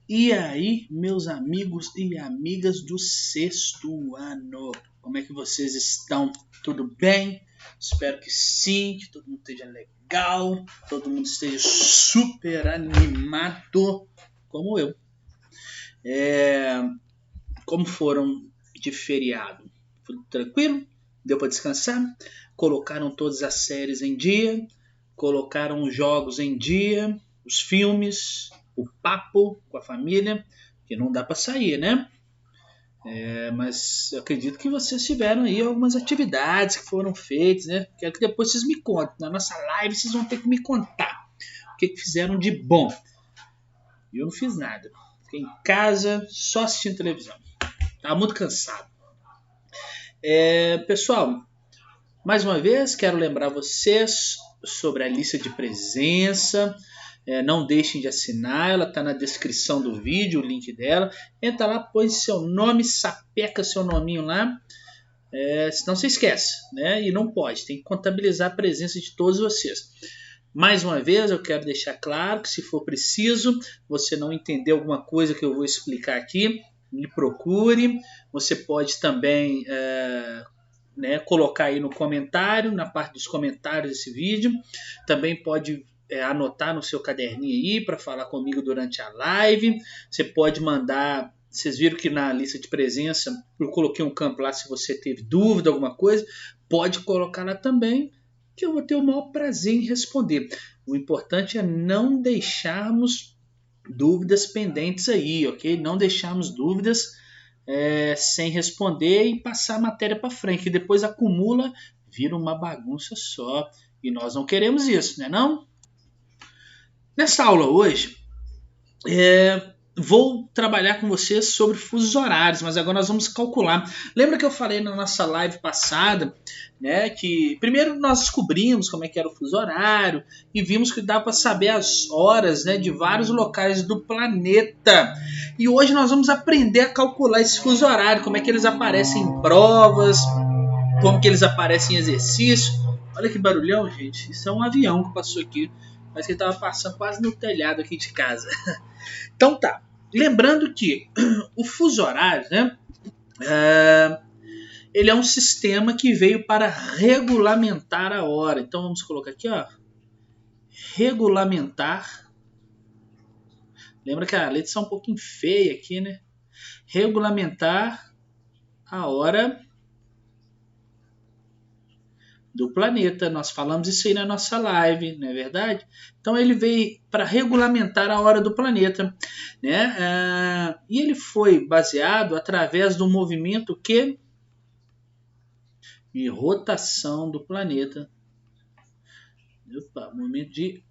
E aí, meus amigos e amigas do sexto ano, como é que vocês estão? Tudo bem? Espero que sim, que todo mundo esteja legal, todo mundo esteja super animado, como eu. Como foram de feriado? Foi tranquilo? Deu para descansar? Colocaram todas as séries em dia? Colocaram os jogos em dia? Os filmes? O papo com a família? Que não dá para sair, né? Mas eu acredito que vocês tiveram aí algumas atividades que foram feitas, né? Quero que depois vocês me contem. Na nossa live vocês vão ter que me contar o que fizeram de bom. Eu não fiz nada. Fiquei em casa só assistindo televisão. Estava muito cansado. Pessoal, mais uma vez quero lembrar vocês sobre a lista de presença. Não deixem de assinar, ela está na descrição do vídeo, o link dela. Entra lá, põe seu nome, sapeca seu nominho lá. Senão você esquece, né? E não pode, tem que contabilizar a presença de todos vocês. Mais uma vez, eu quero deixar claro que se for preciso, você não entender alguma coisa que eu vou explicar aqui, me procure. Você pode também colocar aí no comentário, na parte dos comentários desse vídeo. Também pode anotar no seu caderninho aí para falar comigo durante a live. Você pode mandar. Vocês viram que na lista de presença eu coloquei um campo lá se você teve dúvida, alguma coisa. Pode colocar lá também, que eu vou ter o maior prazer em responder. O importante é não deixarmos dúvidas pendentes aí, ok? Não deixarmos dúvidas sem responder e passar a matéria para frente, que depois acumula, vira uma bagunça só. E nós não queremos isso, né não? Nessa aula hoje, vou trabalhar com vocês sobre fusos horários, mas agora nós vamos calcular. Lembra que eu falei na nossa live passada, né, que primeiro nós descobrimos como é que era o fuso horário e vimos que dá para saber as horas, né, de vários locais do planeta. E hoje nós vamos aprender a calcular esse fuso horário, como é que eles aparecem em provas, como que eles aparecem em exercício. Olha que barulhão, gente. Isso é um avião que passou aqui. Parece que ele estava passando quase no telhado aqui de casa. Então tá. Lembrando que o fuso horário, né, ele é um sistema que veio para regulamentar a hora. Então vamos colocar aqui, ó, regulamentar. Lembra que a letra está um pouquinho feia aqui, né? Regulamentar a hora do planeta. Nós falamos isso aí na nossa live, não é verdade? Então ele veio para regulamentar a hora do planeta, né? E ele foi baseado através do movimento de rotação do planeta. Movimento de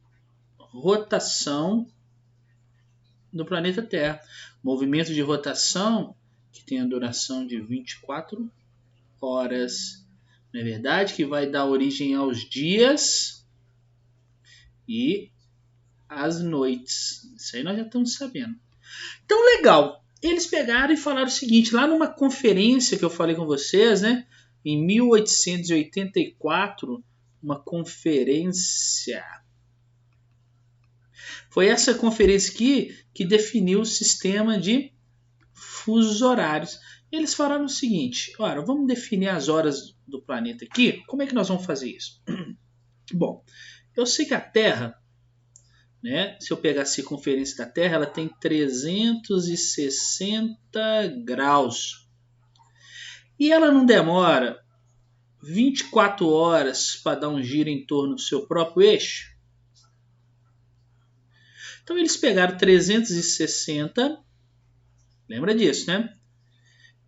rotação do planeta Terra. Movimento de rotação que tem a duração de 24 horas. Não é verdade? Que vai dar origem aos dias e às noites. Isso aí nós já estamos sabendo. Então, legal. Eles pegaram e falaram o seguinte, lá numa conferência que eu falei com vocês, né? Em 1884, uma conferência. Foi essa conferência aqui que definiu o sistema de fusos horários. Eles falaram o seguinte, olha, vamos definir as horas do planeta aqui. Como é que nós vamos fazer isso? Bom, eu sei que a Terra, né, se eu pegar a circunferência da Terra, ela tem 360 graus. E ela não demora 24 horas para dar um giro em torno do seu próprio eixo? Então eles pegaram 360, lembra disso, né?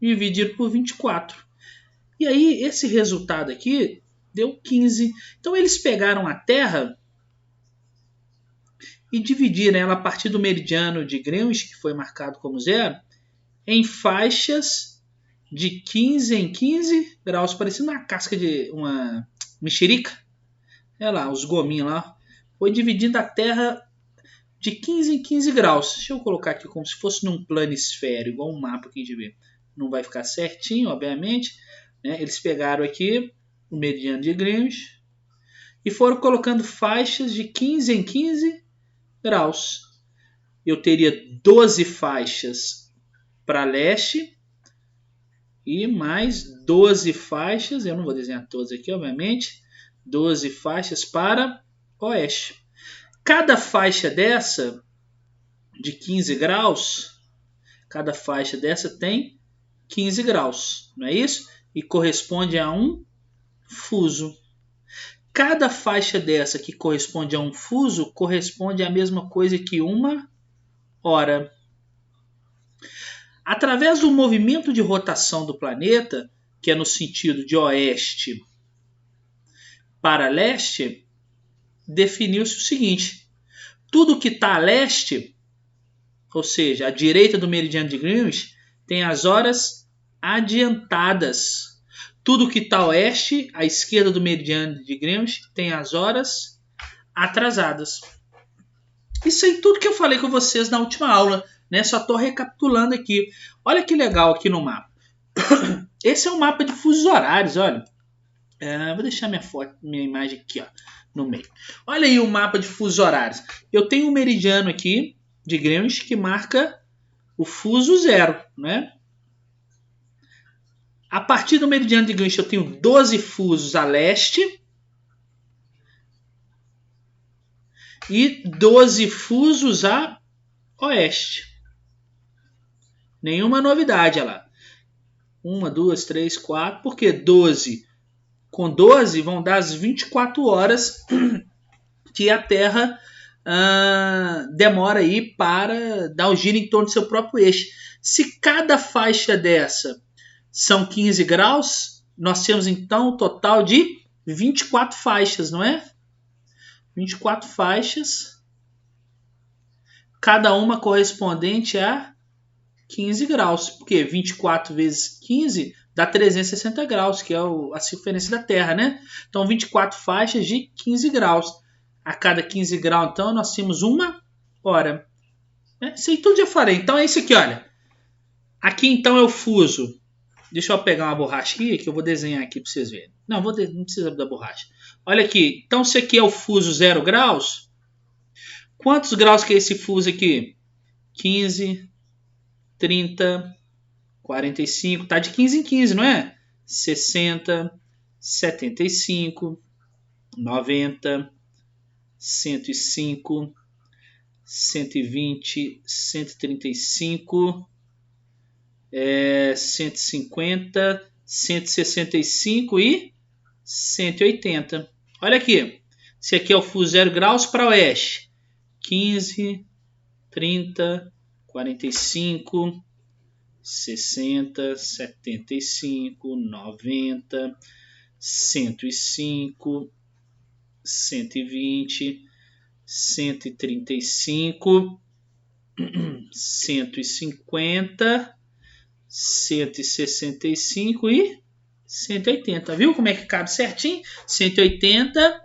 Dividido por 24. E aí esse resultado aqui deu 15. Então eles pegaram a Terra e dividiram ela a partir do meridiano de Greenwich, que foi marcado como zero, em faixas de 15 em 15 graus, parecendo uma casca de uma mexerica. Olha lá, os gominhos lá. Foi dividindo a Terra de 15 em 15 graus. Deixa eu colocar aqui como se fosse num planisfério, igual um mapa que a gente vê. Não vai ficar certinho, obviamente. Né? Eles pegaram aqui o meridiano de Greenwich e foram colocando faixas de 15 em 15 graus. eu teria 12 faixas para leste e mais 12 faixas, eu não vou desenhar todas aqui, obviamente, 12 faixas para oeste. Cada faixa dessa de 15 graus, cada faixa dessa tem 15 graus, não é isso? E corresponde a um fuso. Cada faixa dessa que corresponde a um fuso corresponde à mesma coisa que uma hora. Através do movimento de rotação do planeta, que é no sentido de oeste para leste, definiu-se o seguinte: tudo que está a leste, ou seja, à direita do meridiano de Greenwich, tem as horas adiantadas. Tudo que está a oeste, à esquerda do meridiano de Greenwich, tem as horas atrasadas. Isso aí tudo que eu falei com vocês na última aula, né? Só estou recapitulando aqui. Olha que legal aqui no mapa. Esse é o mapa de fusos horários, olha. Vou deixar minha imagem aqui, ó, no meio. Olha aí o mapa de fusos horários. Eu tenho um meridiano aqui de Greenwich que marca o fuso 0, né? A partir do meridiano de Greenwich eu tenho 12 fusos a leste e 12 fusos a oeste. Nenhuma novidade, olha lá. 1, 2, 3, 4. Por que 12? Com 12 vão dar as 24 horas que a Terra demora aí para dar o giro em torno do seu próprio eixo. Se cada faixa dessa são 15 graus, nós temos então um total de 24 faixas, não é? 24 faixas, cada uma correspondente a 15 graus, porque 24 vezes 15 dá 360 graus, que é a circunferência da Terra, né? Então 24 faixas de 15 graus. A cada 15 graus, então, nós temos uma hora. Isso aí tudo já falei. Então é isso aqui, olha. Aqui então é o fuso. Deixa eu pegar uma borracha aqui, que eu vou desenhar aqui para vocês verem. Não, não precisa da borracha. Olha aqui. Então, se aqui é o fuso 0 graus, quantos graus que é esse fuso aqui? 15, 30, 45. Tá de 15 em 15, não é? 60, 75, 90, 105, 120, 135... 150, 165 e 180. Olha aqui. Se aqui é o fuso 0 graus para oeste. 15, 30, 45, 60, 75, 90, 105, 120, 135, 150, 165 e 180. Viu como é que cabe certinho? 180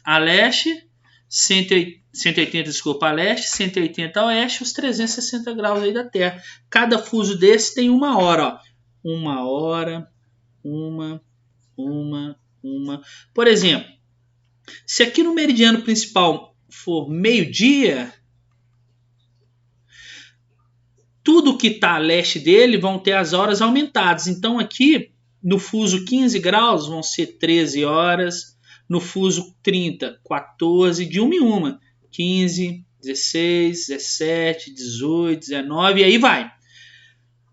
a leste, 180, desculpa, a leste, 180 a oeste, os 360 graus aí da Terra. Cada fuso desse tem uma hora, ó. Uma hora, uma. Por exemplo, se aqui no meridiano principal for meio-dia, tudo que está a leste dele vão ter as horas aumentadas. Então aqui no fuso 15 graus vão ser 13 horas. No fuso 30, 14, de uma em uma. 15, 16, 17, 18, 19 e aí vai.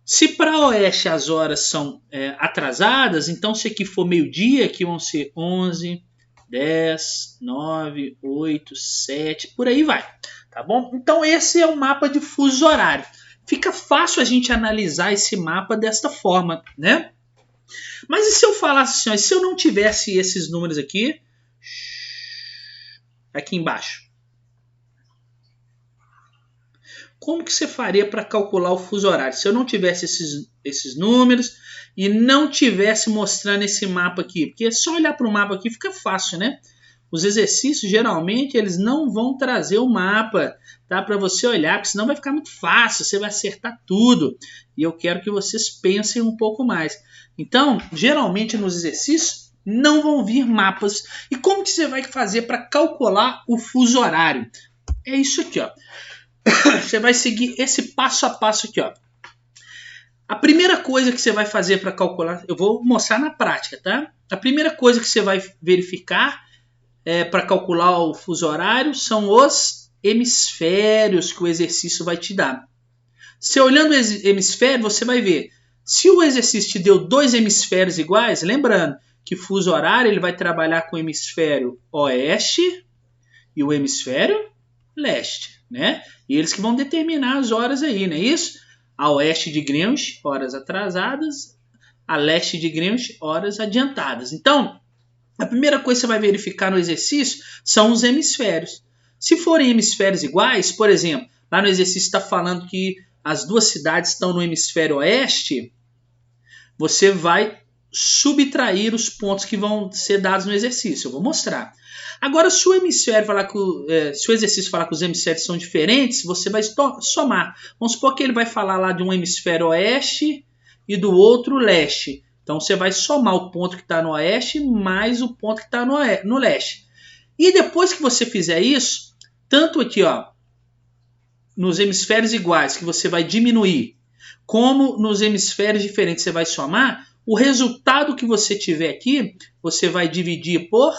Se para oeste as horas são atrasadas, então se aqui for meio-dia, aqui vão ser 11, 10, 9, 8, 7, por aí vai. Tá bom? Então esse é o mapa de fusos horários. Fica fácil a gente analisar esse mapa desta forma, né? Mas e se eu falasse assim, ó, se eu não tivesse esses números aqui embaixo? Como que você faria para calcular o fuso horário? Se eu não tivesse esses números e não tivesse mostrando esse mapa aqui, porque é só olhar para o mapa aqui fica fácil, né? Os exercícios, geralmente, eles não vão trazer o mapa, tá? Para você olhar, porque senão vai ficar muito fácil, você vai acertar tudo. E eu quero que vocês pensem um pouco mais. Então, geralmente, nos exercícios, não vão vir mapas. E como que você vai fazer para calcular o fuso horário? É isso aqui, ó. Você vai seguir esse passo a passo aqui, ó. A primeira coisa que você vai fazer para calcular, eu vou mostrar na prática, tá? A primeira coisa que você vai verificar para calcular o fuso horário são os hemisférios que o exercício vai te dar. Se olhando o hemisfério, você vai ver. Se o exercício te deu 2 hemisférios iguais, lembrando que o fuso horário ele vai trabalhar com o hemisfério oeste e o hemisfério leste, né? E eles que vão determinar as horas aí, não é isso? A oeste de Greenwich, horas atrasadas, a leste de Greenwich, horas adiantadas. Então, a primeira coisa que você vai verificar no exercício são os hemisférios. Se forem hemisférios iguais, por exemplo, lá no exercício está falando que as 2 cidades estão no hemisfério oeste, você vai subtrair os pontos que vão ser dados no exercício. Eu vou mostrar. Agora, se o exercício falar que os hemisférios são diferentes, você vai somar. Vamos supor que ele vai falar lá de um hemisfério oeste e do outro leste. Então, você vai somar o ponto que está no oeste mais o ponto que está no leste. E depois que você fizer isso, tanto aqui, ó, nos hemisférios iguais, que você vai diminuir, como nos hemisférios diferentes você vai somar, o resultado que você tiver aqui, você vai dividir por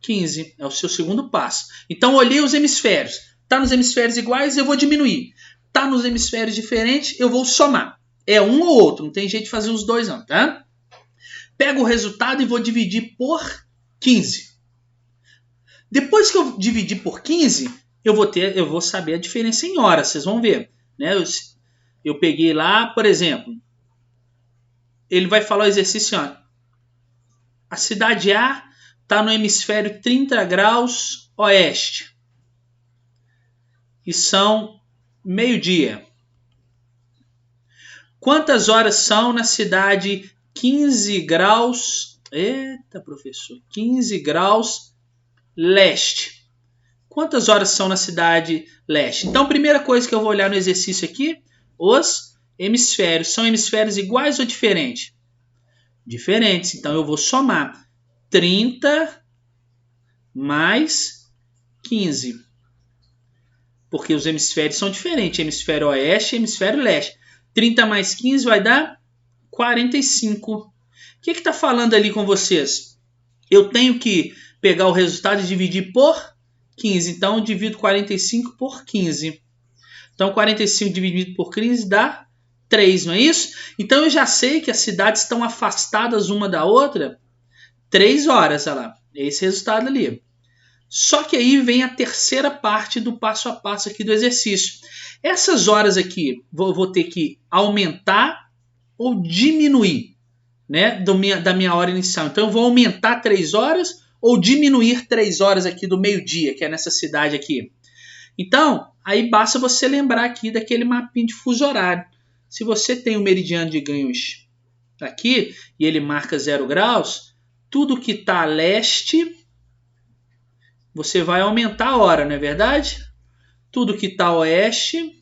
15. É o seu segundo passo. Então, olhei os hemisférios. Está nos hemisférios iguais, eu vou diminuir. Está nos hemisférios diferentes, eu vou somar. É um ou outro, não tem jeito de fazer os dois não, tá? Pego o resultado e vou dividir por 15. Depois que eu dividir por 15, eu vou saber a diferença em horas, vocês vão ver. Né? Eu peguei lá, por exemplo, ele vai falar o exercício, ó, a cidade A está no hemisfério 30 graus oeste. E são meio-dia. Quantas horas são na cidade 15 graus... Eita, professor. 15 graus leste. Quantas horas são na cidade leste? Então, a primeira coisa que eu vou olhar no exercício aqui, os hemisférios. São hemisférios iguais ou diferentes? Diferentes. Então, eu vou somar 30 mais 15. Porque os hemisférios são diferentes. Hemisfério oeste e hemisfério leste. 30 mais 15 vai dar 45. O que está falando ali com vocês? Eu tenho que pegar o resultado e dividir por 15. Então, eu divido 45 por 15. Então, 45 dividido por 15 dá 3, não é isso? Então, eu já sei que as cidades estão afastadas uma da outra 3 horas. Olha lá, esse resultado ali. Só que aí vem a terceira parte do passo a passo aqui do exercício. Essas horas aqui, vou ter que aumentar ou diminuir, né, da minha hora inicial. Então, eu vou aumentar 3 horas ou diminuir 3 horas aqui do meio-dia, que é nessa cidade aqui. Então, aí basta você lembrar aqui daquele mapinha de fuso horário. Se você tem o meridiano de Greenwich aqui, e ele marca 0 graus, tudo que está a leste, você vai aumentar a hora, não é verdade? Tudo que está a oeste,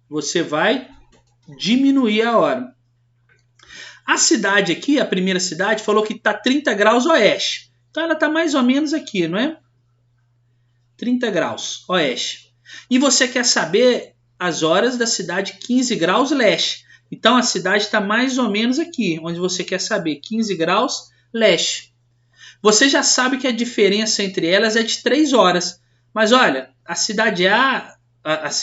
você vai diminuir a hora. A cidade aqui, a primeira cidade, falou que está 30 graus oeste. Então, ela está mais ou menos aqui, não é? 30 graus oeste. E você quer saber as horas da cidade 15 graus leste. Então, a cidade está mais ou menos aqui, onde você quer saber 15 graus leste. Você já sabe que a diferença entre elas é de 3 horas. Mas olha, a cidade A,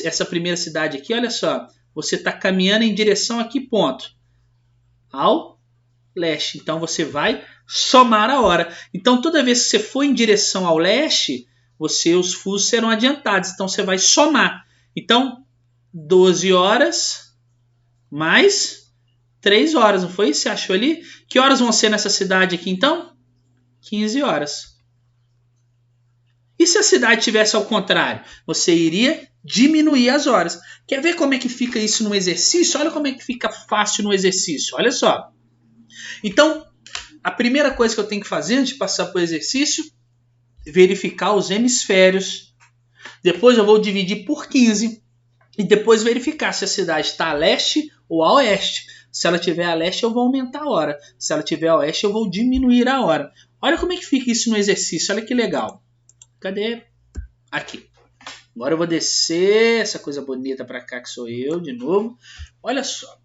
essa primeira cidade aqui, olha só. Você está caminhando em direção a que ponto? Ao leste. Então, você vai somar a hora. Então, toda vez que você for em direção ao leste, os fusos serão adiantados. Então, você vai somar. Então, 12 horas mais 3 horas. Não foi isso que você achou ali? Que horas vão ser nessa cidade aqui, então? 15 horas. E se a cidade tivesse ao contrário? Você iria diminuir as horas. Quer ver como é que fica isso no exercício? Olha como é que fica fácil no exercício. Olha só. Então, a primeira coisa que eu tenho que fazer antes de passar para o exercício é verificar os hemisférios. Depois eu vou dividir por 15. E depois verificar se a cidade está a leste ou a oeste. Se ela estiver a leste, eu vou aumentar a hora. Se ela estiver a oeste, eu vou diminuir a hora. Olha como é que fica isso no exercício. Olha que legal. Cadê? Aqui. Agora eu vou descer essa coisa bonita para cá, que sou eu de novo. Olha só.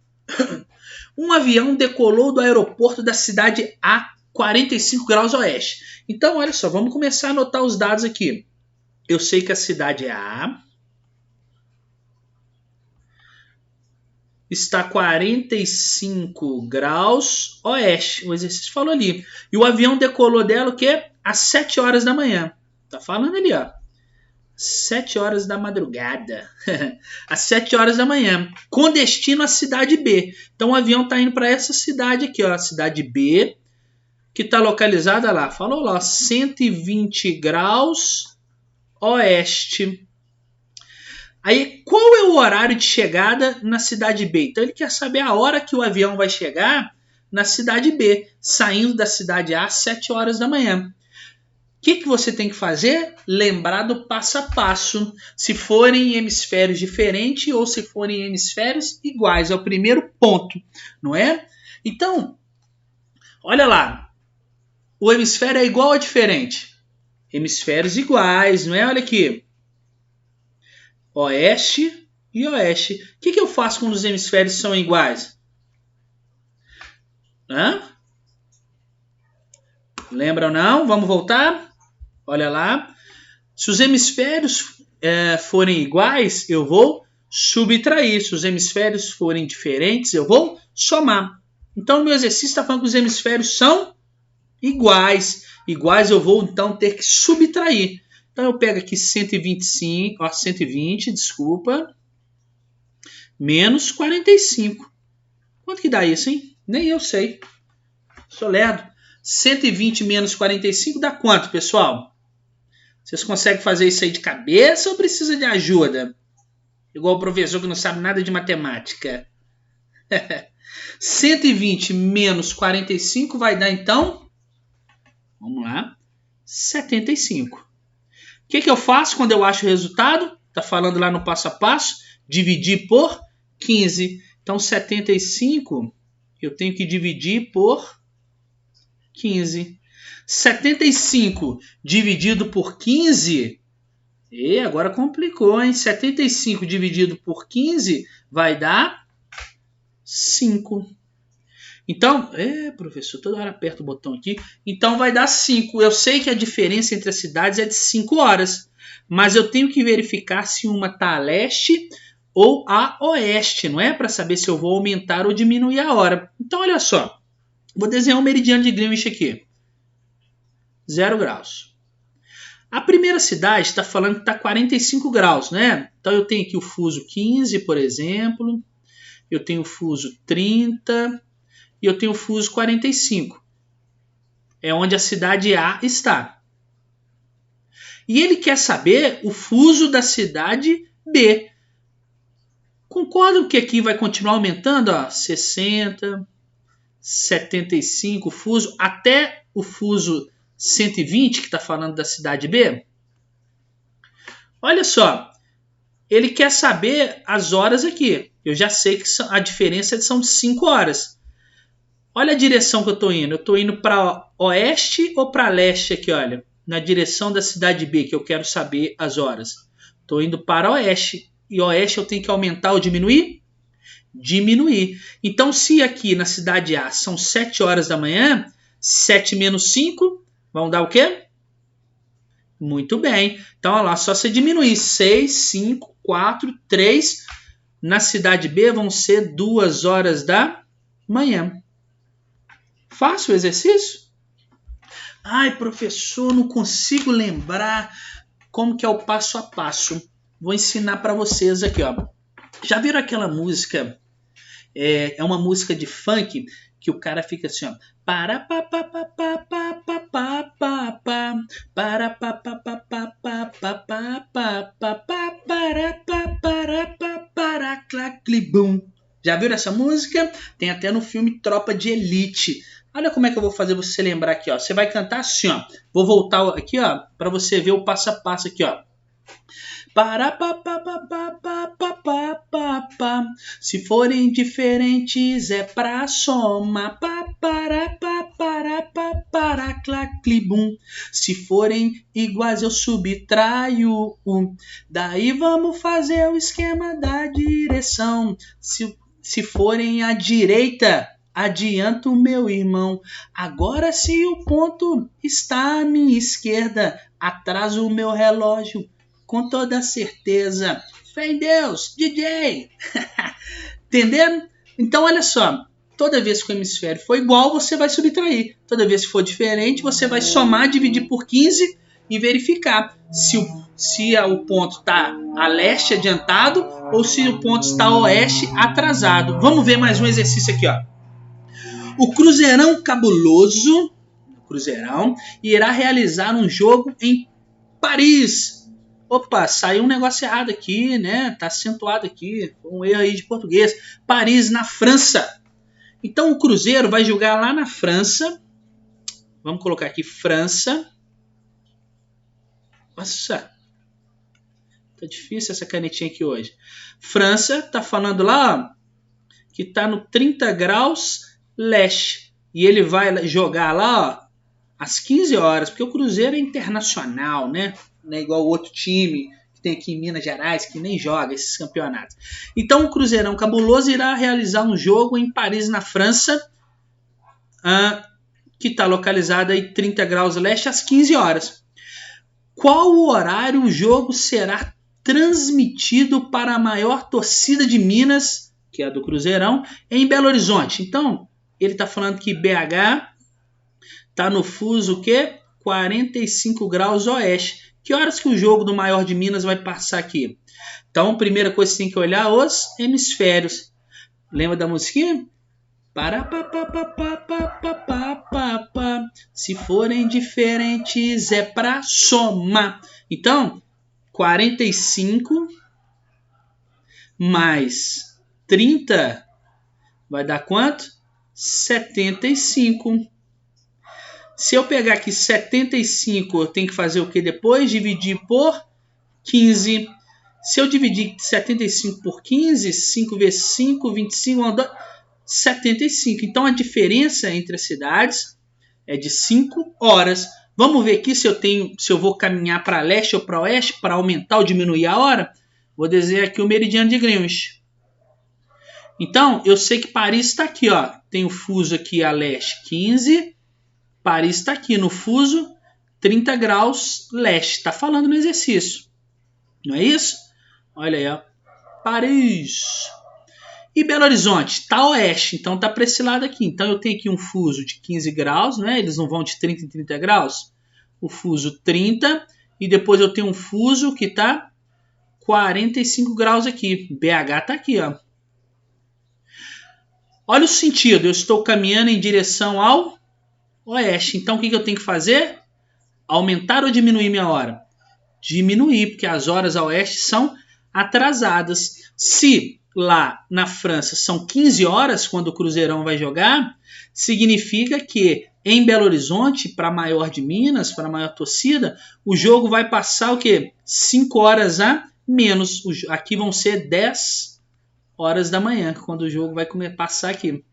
Um avião decolou do aeroporto da cidade A 45 graus oeste. Então, olha só, vamos começar a anotar os dados aqui. Eu sei que a cidade A está 45 graus oeste. O exercício falou ali. E o avião decolou dela o quê? Às 7 horas da manhã. Tá falando ali, ó. 7 horas da madrugada. Às 7 horas da manhã. Com destino à cidade B. Então o avião está indo para essa cidade aqui, ó. A cidade B, que está localizada lá. Falou lá, 120 graus oeste. Aí, qual é o horário de chegada na cidade B? Então ele quer saber a hora que o avião vai chegar na cidade B, saindo da cidade A às 7 horas da manhã. O que você tem que fazer? Lembrar do passo a passo. Se forem em hemisférios diferentes ou se forem em hemisférios iguais. É o primeiro ponto, não é? Então, olha lá. O hemisfério é igual ou diferente? Hemisférios iguais, não é? Olha aqui. Oeste e oeste. O que eu faço quando os hemisférios são iguais? Hã? Lembra ou não? Vamos voltar? Olha lá. Se os hemisférios forem iguais, eu vou subtrair. Se os hemisférios forem diferentes, eu vou somar. Então, o meu exercício está falando que os hemisférios são iguais. Iguais eu vou, então, ter que subtrair. Então, eu pego aqui 120, desculpa, menos 45. Quanto que dá isso, hein? Nem eu sei. Sou lerdo. 120 menos 45 dá quanto, pessoal? Vocês conseguem fazer isso aí de cabeça ou precisa de ajuda? Igual o professor que não sabe nada de matemática. 120 menos 45 vai dar, então, vamos lá, 75. O que eu faço quando eu acho o resultado? Está falando lá no passo a passo. Dividir por 15. Então, 75 eu tenho que dividir por 15. 75 dividido por 15. E agora complicou, hein? 75 dividido por 15 vai dar 5. Então, professor, toda hora aperta o botão aqui. Então vai dar 5. Eu sei que a diferença entre as cidades é de 5 horas. Mas eu tenho que verificar se uma está a leste ou a oeste, não é? Para saber se eu vou aumentar ou diminuir a hora. Então, olha só. Vou desenhar um meridiano de Greenwich aqui. 0 graus. A primeira cidade está falando que está 45 graus, né? Então eu tenho aqui o fuso 15, por exemplo. Eu tenho o fuso 30 e eu tenho o fuso 45. É onde a cidade A está. E ele quer saber o fuso da cidade B. Concordam que aqui vai continuar aumentando? Ó, 60, 75 o fuso, até o fuso 120, que está falando da cidade B. Olha só, ele quer saber as horas aqui. Eu já sei que a diferença são 5 horas. Olha a direção que eu estou indo. Eu estou indo para oeste ou para leste aqui, olha. Na direção da cidade B, que eu quero saber as horas. Estou indo para oeste. E oeste eu tenho que aumentar ou diminuir? Diminuir. Então, se aqui na cidade A são 7 horas da manhã, 7 menos 5... vão dar o quê? Muito bem. Então, olha lá, só você diminuir. 6, 5, 4, 3. Na cidade B vão ser 2 horas da manhã. Fácil o exercício? Ai, professor, não consigo lembrar como que é o passo a passo. Vou ensinar para vocês aqui, ó. Já viram aquela música? É uma música de funk que o cara fica assim, ó. Para pa pa pa pa pa pa pa pa pa para pa pa pa pa pa pa pa pa pa para pa para pa para claclibum. Já viram essa música? Tem até no filme Tropa de Elite. Olha como é que eu vou fazer você lembrar aqui, ó. Você vai cantar assim, ó. Vou voltar aqui, ó, para você ver o passo a passo aqui, ó. Para pa pa pa pa pa pa pa pa pa. Se forem diferentes é pra somar. Pa para pa pa claclibum. Se forem iguais eu subtraio 1. Daí vamos fazer o esquema da direção. Se forem à direita, adianto meu irmão. Agora se o ponto está à minha esquerda, atraso o meu relógio com toda certeza. Fé em Deus, DJ! Entenderam? Então olha só, toda vez que o hemisfério for igual, você vai subtrair. Toda vez que for diferente, você vai somar, dividir por 15 e verificar se o ponto está a leste adiantado ou se o ponto está a oeste atrasado. Vamos ver mais um exercício aqui, ó. O Cruzeirão Cabuloso, irá realizar um jogo em Paris. Opa, saiu um negócio errado aqui, né? Tá acentuado aqui, um erro aí de português. Paris, na França. Então o Cruzeiro vai jogar lá na França. Vamos colocar aqui França. Nossa, tá difícil essa canetinha aqui hoje. França, tá falando lá, ó, que tá no 30 graus leste. E ele vai jogar lá, ó, às 15 horas, porque o Cruzeiro é internacional, né? Não é igual o outro time que tem aqui em Minas Gerais, que nem joga esses campeonatos. Então o Cruzeirão Cabuloso irá realizar um jogo em Paris, na França, que está localizado aí 30 graus leste, às 15 horas. Qual o horário o jogo será transmitido para a maior torcida de Minas, que é a do Cruzeirão, em Belo Horizonte? Então, ele está falando que BH está no fuso o quê? 45 graus oeste. Que horas que o jogo do maior de Minas vai passar aqui? Então, primeira coisa que você tem que olhar, os hemisférios. Lembra da musiquinha? Se forem diferentes é para somar. Então, 45 mais 30 vai dar quanto? 75. Se eu pegar aqui 75, eu tenho que fazer o que depois? Dividir por 15. Se eu dividir 75 por 15, 5 vezes 5, 25, 75. Então a diferença entre as cidades é de 5 horas. Vamos ver aqui se eu vou caminhar para leste ou para oeste para aumentar ou diminuir a hora. Vou desenhar aqui o meridiano de Greenwich. Então eu sei que Paris está aqui, ó. Tem o fuso aqui a leste 15. Paris está aqui no fuso 30 graus leste. Está falando no exercício. Não é isso? Olha aí, ó. Paris. E Belo Horizonte está oeste, então está para esse lado aqui. Então eu tenho aqui um fuso de 15 graus, né? Eles não vão de 30 em 30 graus. O fuso 30. E depois eu tenho um fuso que está 45 graus aqui. BH está aqui, ó. Olha o sentido. Eu estou caminhando em direção ao oeste. Então o que eu tenho que fazer? Aumentar ou diminuir minha hora? Diminuir, porque as horas a oeste são atrasadas. Se lá na França são 15 horas quando o Cruzeirão vai jogar, significa que em Belo Horizonte, para a maior de Minas, para a maior torcida, o jogo vai passar o quê? 5 horas a menos. Aqui vão ser 10 horas da manhã, quando o jogo vai passar aqui.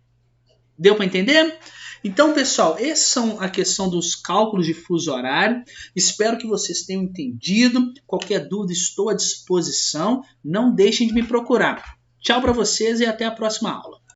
Deu para entender? Então, pessoal, essa são a questão dos cálculos de fuso horário. Espero que vocês tenham entendido. Qualquer dúvida, estou à disposição. Não deixem de me procurar. Tchau para vocês e até a próxima aula.